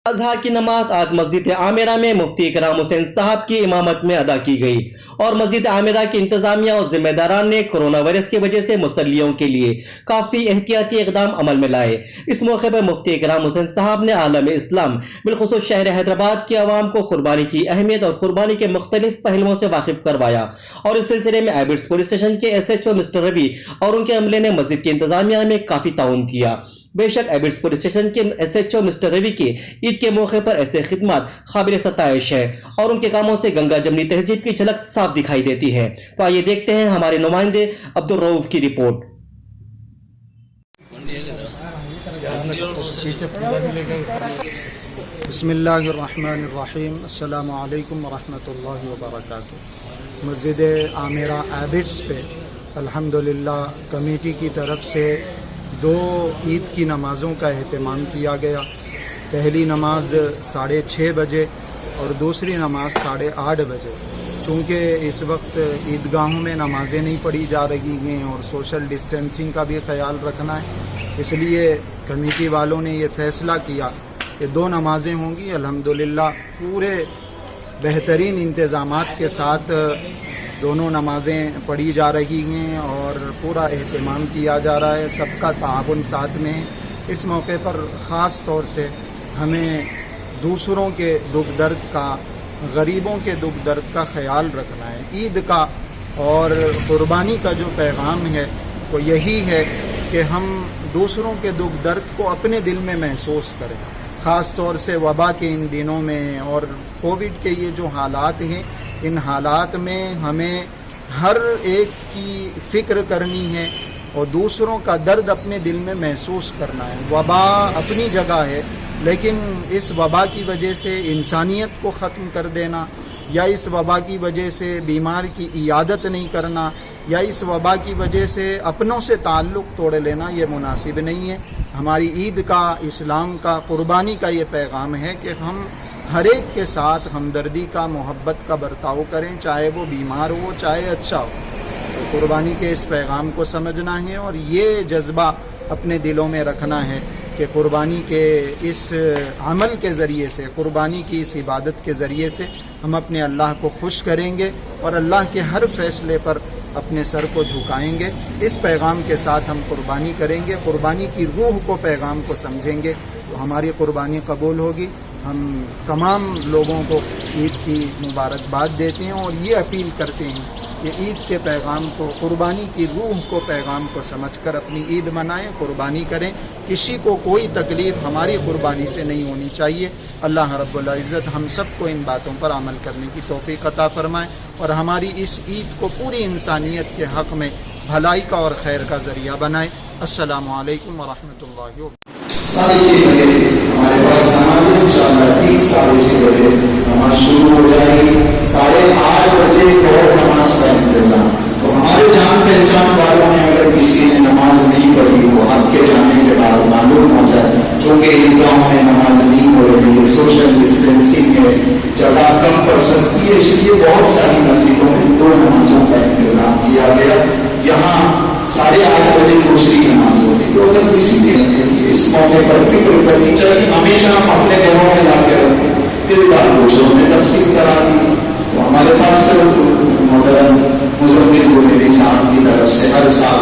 अज़हा की नमाज आज मस्जिद आमिरा में मुफ्ती इकराम हुसैन साहब की इमामत में अदा की गई और मस्जिद आमिरा की इंतजामिया और जिम्मेदारान ने कोरोना वायरस की वजह से मुसल्लियों के लिए काफ़ी एहतियाती इकदाम अमल में लाए। इस मौके पर मुफ्ती इकराम हुसैन साहब ने आलम इस्लाम बिलखुसूस शहर हैदराबाद की आवाम को कुर्बानी की अहमियत और कुर्बानी के मुख्तलिफ पहलुओं से वाकिफ करवाया और इस सिलसिले में एबिट्स पुलिस स्टेशन के SHO मिस्टर रवि और उनके अमले ने मस्जिद की इंतजामिया में काफ़ी ताउन किया। बेशक एबिट्स पुलिस स्टेशन के SHO मिस्टर रवि के ईद के मौके पर ऐसे खिदमत काबिल सताइश है और उनके कामों से गंगा जमनी तहजीब की झलक साफ दिखाई देती है। तो आइए देखते हैं हमारे नुमाइंदे अब्दुल रऊफ की रिपोर्ट। बिस्मिल्लाहिर्रहमानिर्रहीम, अस्सलामु अलैकुम वरहमतुल्लाहि वबरकातुहू। मस्जिद आमिरा एबिट्स पे अल्हम्दुलिल्लाह कमेटी की तरफ से 2 ईद की नमाज़ों का एहतमाम किया गया। पहली नमाज 6:30 बजे और दूसरी नमाज 8:30 बजे। चूँकि इस वक्त ईदगाहों में नमाज़ें नहीं पढ़ी जा रही हैं और सोशल डिस्टेंसिंग का भी ख्याल रखना है, इसलिए कमेटी वालों ने ये फ़ैसला किया कि 2 नमाज़ें होंगी। अल्हम्दुलिल्लाह पूरे बेहतरीन इंतज़ामात के साथ दोनों नमाज़ें पढ़ी जा रही हैं और पूरा एहतमाम किया जा रहा है। सबका ताउन साथ में है। इस मौके पर ख़ास तौर से हमें दूसरों के दुख दर्द का, गरीबों के दुख दर्द का ख्याल रखना है। ईद का और कुर्बानी का जो पैगाम है वो यही है कि हम दूसरों के दुख दर्द को अपने दिल में महसूस करें। ख़ास तौर से वबा के इन दिनों में और कोविड के ये जो हालात हैं, इन हालात में हमें हर एक की फ़िक्र करनी है और दूसरों का दर्द अपने दिल में महसूस करना है। वबा अपनी जगह है, लेकिन इस वबा की वजह से इंसानियत को ख़त्म कर देना या इस वबा की वजह से बीमार की इयादत नहीं करना या इस वबा की वजह से अपनों से ताल्लुक़ तोड़ लेना ये मुनासिब नहीं है। हमारी ईद का, इस्लाम का, कुर्बानी का ये पैगाम है कि हम हर एक के साथ हमदर्दी का, मोहब्बत का बर्ताव करें, चाहे वो बीमार हो चाहे अच्छा हो। तो कुर्बानी के इस पैगाम को समझना है और ये जज्बा अपने दिलों में रखना है कि कुर्बानी के इस अमल के ज़रिए से, कुर्बानी की इस इबादत के ज़रिए से हम अपने अल्लाह को खुश करेंगे और अल्लाह के हर फैसले पर अपने सर को झुकाएंगे। इस पैगाम के साथ हम कुर्बानी करेंगे, कुर्बानी की रूह को, पैगाम को समझेंगे तो हमारी कुर्बानी कबूल होगी। हम तमाम लोगों को ईद की मुबारकबाद देते हैं और ये अपील करते हैं कि ईद के पैगाम को, कुर्बानी की रूह को, पैगाम को समझकर अपनी ईद मनाएं, कुर्बानी करें। किसी को कोई तकलीफ़ हमारी कुर्बानी से नहीं होनी चाहिए। अल्लाह रब्बुल इज़्ज़त हम सबको इन बातों पर अमल करने की तौफ़ीक़ अता फ़रमाए और हमारी इस ईद को पूरी इंसानियत के हक़ में भलाई का और खैर का ज़रिया बनाए। अस्सलामु अलैकुम वरहमतुल्लाहि वबरकातुहू। 6:30 बजे हमारे पास नमाज है। इंशाअल्लाह ठीक 6:30 बजे नमाज शुरू हो जाएगी। 8:30 बजे और नमाज का इंतजाम। तो हमारे जान पहचान वालों ने अगर किसी ने नमाज नहीं पढ़ी हो, आपके जाने के बाद मालूम हो जाए, चूँकि ईदगाहों में नमाज नहीं हो रही है, सोशल डिस्टेंसिंग है, जगह कम पड़ सकती है, इसलिए बहुत सारी मस्जिदों में 2 नमाजों का इंतजाम किया गया। यहाँ 8:30 बजे दूसरी नमाज होगी। तो अगर किसी दिन के लिए इस मौके पर फिक्र करनी चाहिए। हमेशा हम अपने घरों में ला के रखें, इस बार दूसरों में तफसील करा दी। तो हमारे पास मोहतरम मुज़म्मिल मेरी साहब की तरफ से हर साल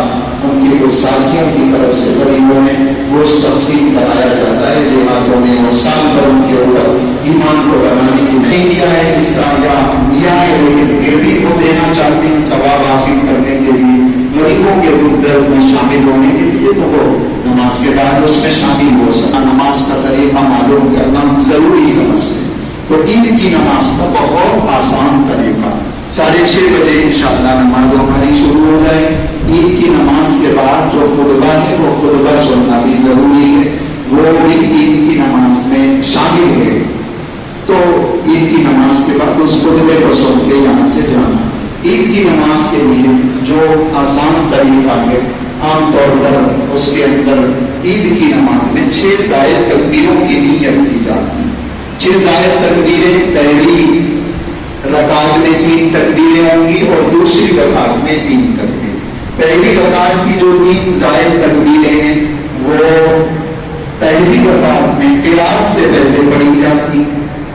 उनके कुछ साथियों की तरफ से गरीबों में गोश्त तकसीम कराया जाता है देहातों में और साल भर उनके ऊपर ईमान को बनाने की नहीं किया है इसका या दिया है, लेकिन फिर भी वो देना चाहते हैं सवाब हासिल करने के लिए, गरीबों के दुख दर्द में शामिल होने के लिए। तो वो नमाज के बाद उसमें शामिल हो सका। नमाज का तरीका मालूम करना हम जरूरी समझते हैं। तो ईद की नमाज का बहुत आसान तरीका 6:30 बजे इंशाअल्लाह नमाज हमारी शुरू हो जाए। ईद की नमाज के बाद जो खुतबा है वो खुतबा सुनना भी जरूरी है, वो भी ईद की नमाज में शामिल है। तो ईद की नमाज के बाद उस खुतबे को सुन के यहाँ से जाना। ईद की नमाज के लिए जो आसान तरीका है, आमतौर पर उसके अंदर ईद की नमाज में 6 ज़ायद तकबीरों की नीयत की जाती है। 6 ज़ायद तकबीरें, पहली रकात में 3 तकबीरें होंगी और दूसरी रकात में 3 तकबीरें। पहली रकात की जो 3 ज़ायद तकबीरें हैं वो पहली रकात में क़िराअत से पहले पढ़ी پڑھی جاتی،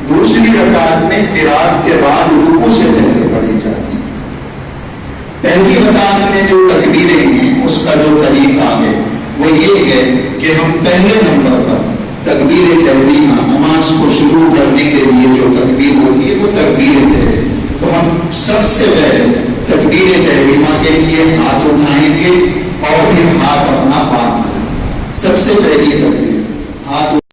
دوسری رکعت میں قرات کے بعد رکوع سے پہلے پڑھی جاتی۔ پہلی رکعت میں جو تکبیریں ہیں اس کا جو طریقہ ہے وہ یہ ہے کہ ہم پہلے نمبر پر تکبیر تحریمہ، نماز کو شروع کرنے کے لیے جو تکبیر ہوتی ہے وہ تکبیر تحریمہ، تو ہم سب سے پہلے تکبیر تحریمہ کے لیے ہاتھ اٹھائیں گے اور پھر ہاتھ اپنا پاک کریں۔ سب سے پہلی تکبیر ہاتھ